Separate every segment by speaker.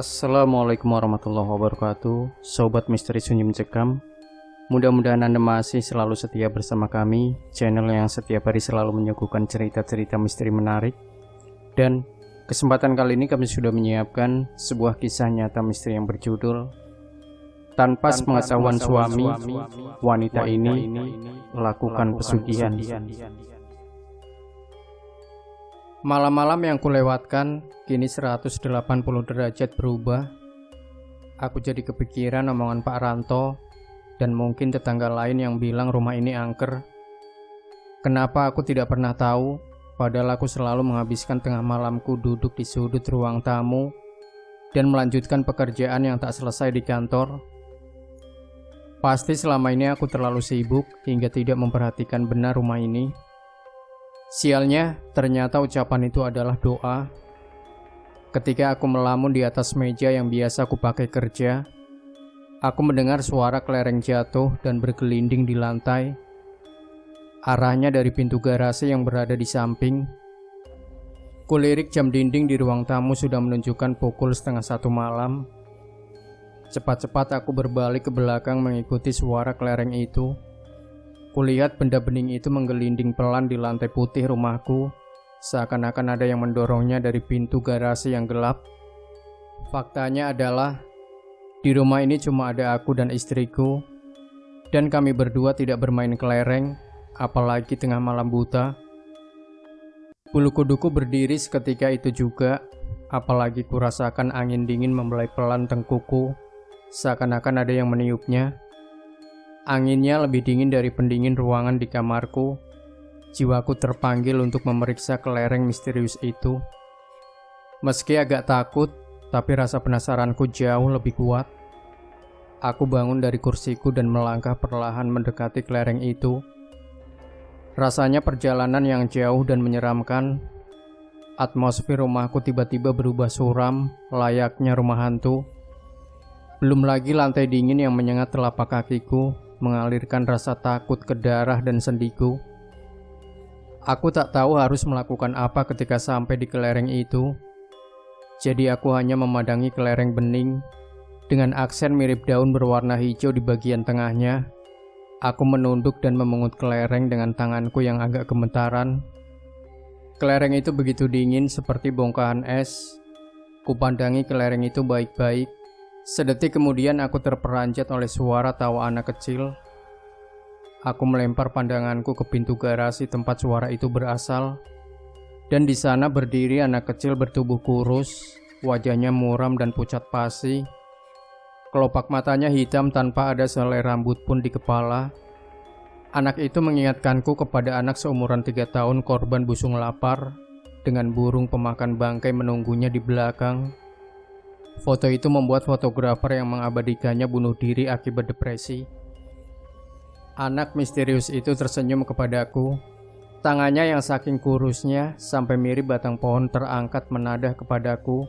Speaker 1: Assalamualaikum warahmatullahi wabarakatuh. Sobat Misteri Sunyi Mencekam, mudah-mudahan Anda masih selalu setia bersama kami, channel yang setiap hari selalu menyuguhkan cerita-cerita misteri menarik. Dan kesempatan kali ini kami sudah menyiapkan sebuah kisah nyata misteri yang berjudul Tanpa Sepengetahuan Suami, Wanita Ini Lakukan Pesugihan. Malam-malam yang kulewatkan kini 180 derajat berubah. Aku jadi kepikiran omongan Pak Ranto dan mungkin tetangga lain yang bilang rumah ini angker. Kenapa aku tidak pernah tahu, padahal aku selalu menghabiskan tengah malamku duduk di sudut ruang tamu dan melanjutkan pekerjaan yang tak selesai di kantor. Pasti selama ini aku terlalu sibuk hingga tidak memperhatikan benar rumah ini. Sialnya, ternyata ucapan itu adalah doa. Ketika aku melamun di atas meja yang biasa aku pakai kerja, aku mendengar suara kelereng jatuh dan bergelinding di lantai. Arahnya dari pintu garasi yang berada di samping. Kulirik jam dinding di ruang tamu sudah menunjukkan pukul 1:30 malam. Cepat-cepat aku berbalik ke belakang mengikuti suara kelereng itu. Kulihat benda bening itu menggelinding pelan di lantai putih rumahku, seakan-akan ada yang mendorongnya dari pintu garasi yang gelap. Faktanya adalah, di rumah ini cuma ada aku dan istriku, dan kami berdua tidak bermain kelereng, apalagi tengah malam buta. Bulu kuduku berdiri seketika itu juga, apalagi kurasakan angin dingin membelai pelan tengkuku, seakan-akan ada yang meniupnya. Anginnya lebih dingin dari pendingin ruangan di kamarku. Jiwaku terpanggil untuk memeriksa kelereng misterius itu. Meski agak takut, tapi rasa penasaranku jauh lebih kuat. Aku bangun dari kursiku dan melangkah perlahan mendekati kelereng itu. Rasanya perjalanan yang jauh dan menyeramkan. Atmosfer rumahku tiba-tiba berubah suram, layaknya rumah hantu. Belum lagi lantai dingin yang menyengat telapak kakiku, mengalirkan rasa takut ke darah dan sendiku. Aku tak tahu harus melakukan apa ketika sampai di kelereng itu. Jadi aku hanya memandangi kelereng bening dengan aksen mirip daun berwarna hijau di bagian tengahnya. Aku menunduk dan memungut kelereng dengan tanganku yang agak gemetaran. Kelereng itu begitu dingin seperti bongkahan es. Kupandangi kelereng itu baik-baik. Sedetik kemudian aku terperanjat oleh suara tawa anak kecil. Aku melempar pandanganku ke pintu garasi tempat suara itu berasal. Dan di sana berdiri anak kecil bertubuh kurus, wajahnya muram dan pucat pasi. Kelopak matanya hitam tanpa ada selai rambut pun di kepala. Anak itu mengingatkanku kepada anak seumuran 3 tahun korban busung lapar, dengan burung pemakan bangkai menunggunya di belakang. Foto itu membuat fotografer yang mengabadikannya bunuh diri akibat depresi. Anak misterius itu tersenyum kepadaku. Tangannya yang saking kurusnya sampai mirip batang pohon terangkat menadah kepadaku.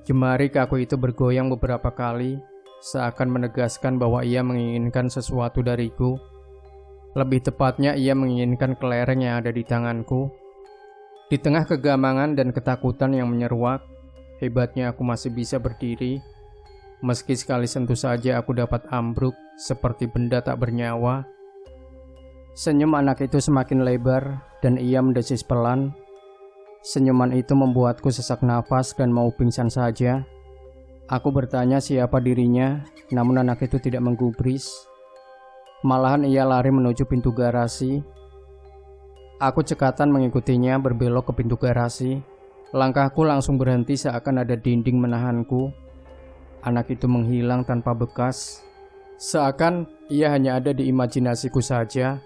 Speaker 1: Jemari kaku itu bergoyang beberapa kali, seakan menegaskan bahwa ia menginginkan sesuatu dariku. Lebih tepatnya ia menginginkan kelereng yang ada di tanganku. Di tengah kegamangan dan ketakutan yang menyeruak, hebatnya aku masih bisa berdiri. Meski sekali sentuh saja aku dapat ambruk seperti benda tak bernyawa. Senyum anak itu semakin lebar dan ia mendesis pelan. Senyuman itu membuatku sesak nafas dan mau pingsan saja. Aku bertanya siapa dirinya, namun anak itu tidak menggubris. Malahan ia lari menuju pintu garasi. Aku cekatan mengikutinya berbelok ke pintu garasi. Langkahku langsung berhenti seakan ada dinding menahanku. Anak itu menghilang tanpa bekas. Seakan ia hanya ada di imajinasiku saja.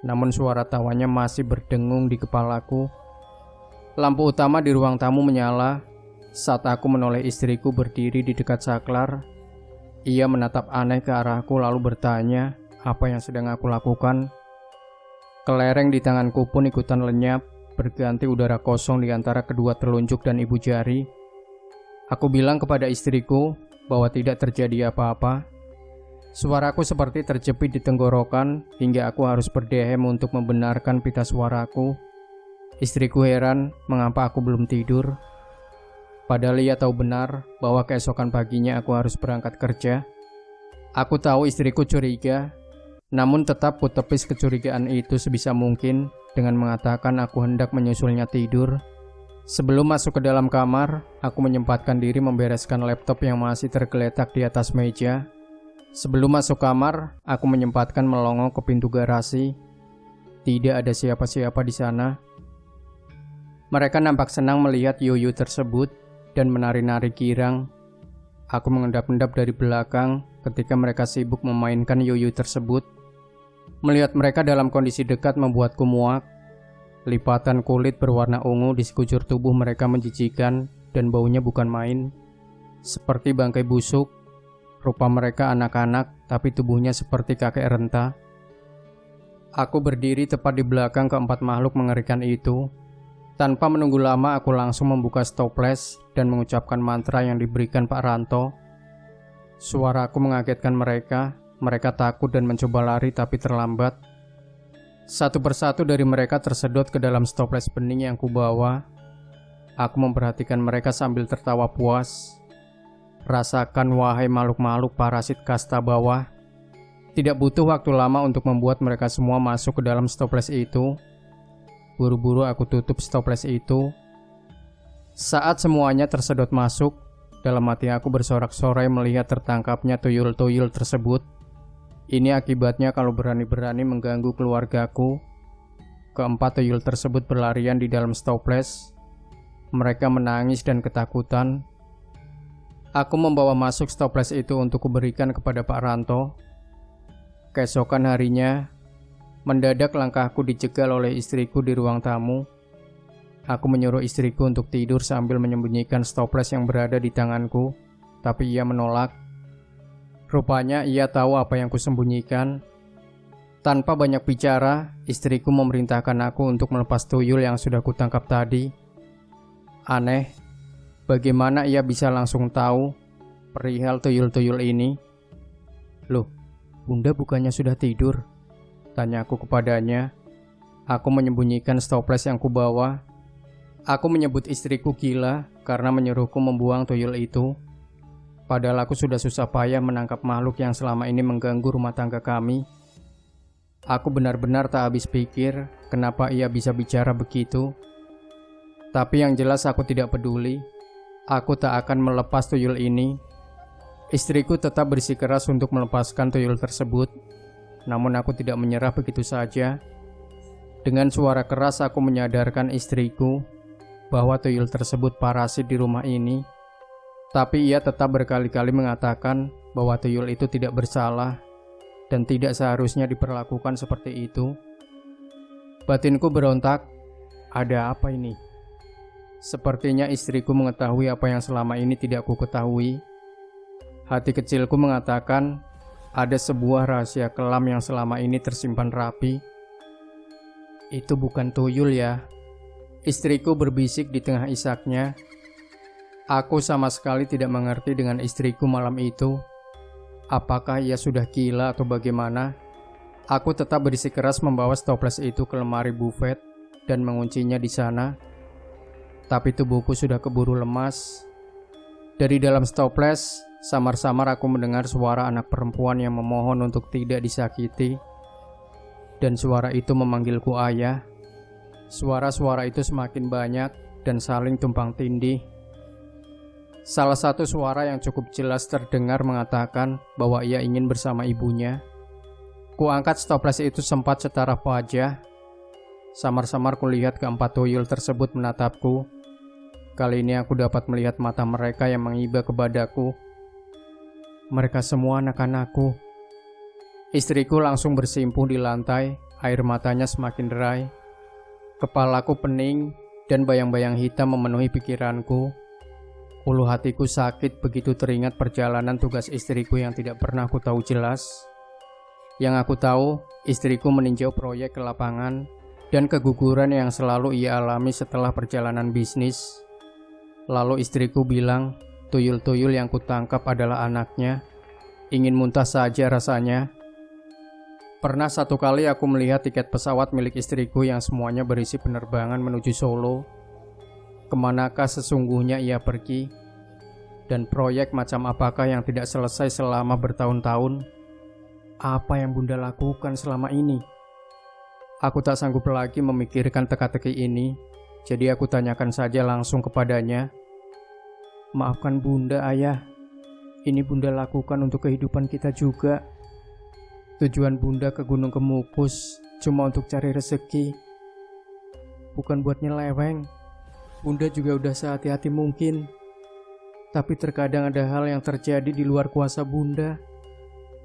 Speaker 1: Namun suara tawanya masih berdengung di kepalaku. Lampu utama di ruang tamu menyala. Saat aku menoleh istriku berdiri di dekat saklar. Ia menatap aneh ke arahku lalu bertanya apa yang sedang aku lakukan. Kelereng di tanganku pun ikutan lenyap, berganti udara kosong di antara kedua telunjuk dan ibu jari. Aku bilang kepada istriku bahwa tidak terjadi apa-apa. Suaraku seperti terjepit di tenggorokan hingga aku harus berdehem untuk membenarkan pita suaraku. Istriku heran mengapa aku belum tidur. Padahal ia tahu benar bahwa keesokan paginya aku harus berangkat kerja. Aku tahu istriku curiga, namun tetap kutepis kecurigaan itu sebisa mungkin dengan mengatakan aku hendak menyusulnya tidur. Sebelum masuk ke dalam kamar, aku menyempatkan diri membereskan laptop yang masih tergeletak di atas meja. Sebelum masuk kamar, aku menyempatkan melongo ke pintu garasi. Tidak ada siapa-siapa di sana. Mereka nampak senang melihat yuyu tersebut dan menari-nari girang. Aku mengendap-endap dari belakang ketika mereka sibuk memainkan yuyu tersebut. Melihat mereka dalam kondisi dekat membuatku muak. Lipatan kulit berwarna ungu di sekujur tubuh mereka menjijikan dan baunya bukan main. Seperti bangkai busuk. Rupa mereka anak-anak, tapi tubuhnya seperti kakek renta. Aku berdiri tepat di belakang keempat makhluk mengerikan itu. Tanpa menunggu lama, aku langsung membuka stoples dan mengucapkan mantra yang diberikan Pak Ranto. Suaraku mengagetkan mereka. Mereka takut dan mencoba lari, tapi terlambat. Satu persatu dari mereka tersedot ke dalam stoples bening yang kubawa. Aku memperhatikan mereka sambil tertawa puas. Rasakan wahai makhluk-makhluk parasit kasta bawah. Tidak butuh waktu lama untuk membuat mereka semua masuk ke dalam stoples itu. Buru-buru aku tutup stoples itu. Saat semuanya tersedot masuk, dalam hati aku bersorak-sorai melihat tertangkapnya tuyul-tuyul tersebut. Ini akibatnya kalau berani-berani mengganggu keluargaku. Keempat tuyul tersebut berlarian di dalam stoples. Mereka menangis dan ketakutan. Aku membawa masuk stoples itu untuk kuberikan kepada Pak Ranto. Keesokan harinya, mendadak langkahku dijegal oleh istriku di ruang tamu. Aku menyuruh istriku untuk tidur sambil menyembunyikan stoples yang berada di tanganku, tapi ia menolak. Rupanya ia tahu apa yang kusembunyikan. Tanpa banyak bicara, istriku memerintahkan aku untuk melepas tuyul yang sudah kutangkap tadi. Aneh. Bagaimana ia bisa langsung tahu perihal tuyul-tuyul ini? Loh, Bunda bukannya sudah tidur? Tanyaku kepadanya. Aku menyembunyikan stoples yang kubawa. Aku menyebut istriku gila karena menyuruhku membuang tuyul itu. Padahal aku sudah susah payah menangkap makhluk yang selama ini mengganggu rumah tangga kami. Aku benar-benar tak habis pikir kenapa ia bisa bicara begitu. Tapi yang jelas aku tidak peduli. Aku tak akan melepas tuyul ini. Istriku tetap bersikeras untuk melepaskan tuyul tersebut. Namun aku tidak menyerah begitu saja. Dengan suara keras aku menyadarkan istriku bahwa tuyul tersebut parasit di rumah ini. Tapi ia tetap berkali-kali mengatakan bahwa tuyul itu tidak bersalah dan tidak seharusnya diperlakukan seperti itu. Batinku berontak. Ada apa ini? Sepertinya istriku mengetahui apa yang selama ini tidak ku ketahui. Hati kecilku mengatakan ada sebuah rahasia kelam yang selama ini tersimpan rapi. Itu bukan tuyul ya? Istriku berbisik di tengah isaknya. Aku sama sekali tidak mengerti dengan istriku malam itu. Apakah ia sudah gila atau bagaimana? Aku tetap bersikeras membawa stoples itu ke lemari buffet dan menguncinya di sana. Tapi tubuhku sudah keburu lemas. Dari dalam stoples, samar-samar aku mendengar suara anak perempuan yang memohon untuk tidak disakiti. Dan suara itu memanggilku ayah. Suara-suara itu semakin banyak dan saling tumpang tindih. Salah satu suara yang cukup jelas terdengar mengatakan bahwa ia ingin bersama ibunya. Kuangkat stoples itu sempat setaraf wajah. Samar-samar kulihat keempat tuyul tersebut menatapku. Kali ini aku dapat melihat mata mereka yang mengiba kepadaku. Mereka semua anak-anakku. Istriku langsung bersimpuh di lantai, air matanya semakin derai. Kepalaku pening dan bayang-bayang hitam memenuhi pikiranku. Ulu hatiku sakit begitu teringat perjalanan tugas istriku yang tidak pernah aku tahu jelas. Yang aku tahu, istriku meninjau proyek ke lapangan dan keguguran yang selalu ia alami setelah perjalanan bisnis. Lalu istriku bilang, tuyul-tuyul yang kutangkap adalah anaknya. Ingin muntah saja rasanya. Pernah satu kali aku melihat tiket pesawat milik istriku yang semuanya berisi penerbangan menuju Solo. kemanakah sesungguhnya ia pergi, dan proyek macam apakah yang tidak selesai selama bertahun-tahun. Apa yang Bunda lakukan selama ini? Aku tak sanggup lagi memikirkan teka-teki ini, jadi aku tanyakan saja langsung kepadanya. Maafkan Bunda, Ayah. Ini Bunda lakukan untuk kehidupan kita juga. Tujuan Bunda ke Gunung Kemukus cuma untuk cari rezeki, bukan buat nyeleweng. Bunda juga udah sehati-hati mungkin, tapi terkadang ada hal yang terjadi di luar kuasa Bunda.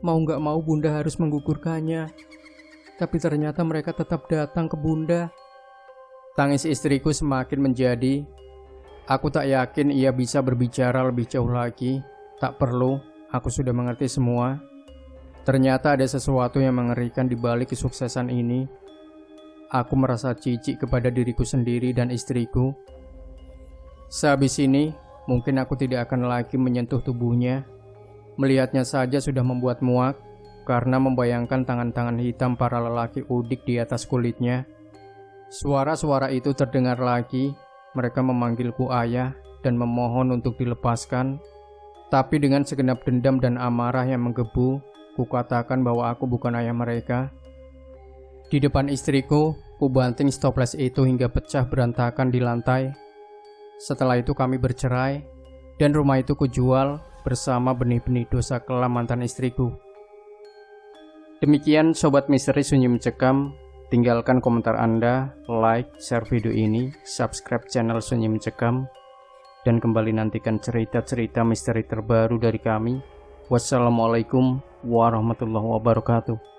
Speaker 1: Mau gak mau Bunda harus menggugurkannya, tapi ternyata mereka tetap datang ke Bunda. Tangis istriku semakin menjadi. Aku tak yakin ia bisa berbicara lebih jauh lagi. Tak perlu, aku sudah mengerti semua. Ternyata ada sesuatu yang mengerikan di balik kesuksesan ini. Aku merasa jijik kepada diriku sendiri dan istriku. Sehabis ini, mungkin aku tidak akan lagi menyentuh tubuhnya. Melihatnya saja sudah membuat muak, karena membayangkan tangan-tangan hitam para lelaki udik di atas kulitnya. Suara-suara itu terdengar lagi. Mereka memanggilku ayah dan memohon untuk dilepaskan. Tapi dengan segenap dendam dan amarah yang menggebu, kukatakan bahwa aku bukan ayah mereka. Di depan istriku, ku banting stoples itu hingga pecah berantakan di lantai. Setelah itu kami bercerai, dan rumah itu kujual bersama benih-benih dosa kelam mantan istriku. Demikian Sobat Misteri Sunyi Mencekam. Tinggalkan komentar Anda, like, share video ini, subscribe channel Sunyi Mencekam, dan kembali nantikan cerita-cerita misteri terbaru dari kami. Wassalamualaikum warahmatullahi wabarakatuh.